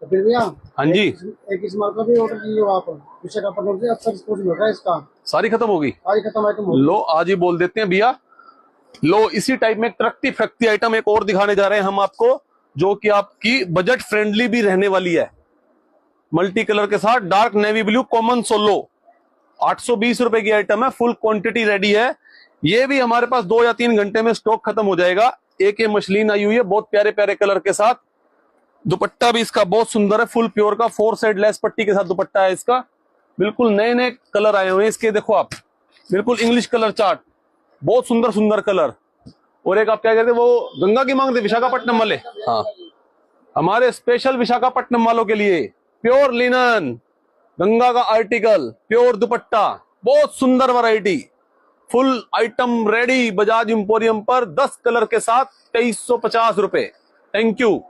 तो फिर भैया हाँ जी, एक इस माल का भी ऑर्डर ले लो आप। विशाखापट्टनम से अच्छा रिस्पॉन्स मिल रहा है इसका। सारी खत्म होगी। आज खत्म आइटम हो लो आज ही बोल देते हैं भैया। लो इसी टाइप में तरक्की फक्ति आइटम एक और दिखाने जा रहे हैं हम आपको, जो कि आपकी बजट फ्रेंडली भी रहने वाली है। मल्टी कलर के साथ dark navy blue common solo, 820 रुपए की आइटम है। फुल क्वांटिटी रेडी है। ये भी हमारे पास 2 या 3 घंटे में स्टॉक खत्म हो जाएगा। एक ये मछलीन आई हुई है बहुत प्यारे प्यारे कलर के साथ। दुपट्टा भी इसका बहुत सुंदर है, फुल प्योर का 4 साइड लेस पट्टी के साथ दुपट्टा है इसका। बिल्कुल नए नए कलर आए हुए हैं इसके, देखो आप, बिल्कुल इंग्लिश कलर चार्ट, बहुत सुंदर सुंदर कलर। और एक आप क्या कहते हैं वो गंगा की मांग थे विशाखापट्टनम वाले, हाँ हमारे स्पेशल विशाखापट्टनम वालों के लिए प्योर लिनन गंगा का आर्टिकल, प्योर दुपट्टा, बहुत सुंदर variety, full item ready Bajaj emporium पर 10 कलर के साथ 2350 रुपए। Thank you.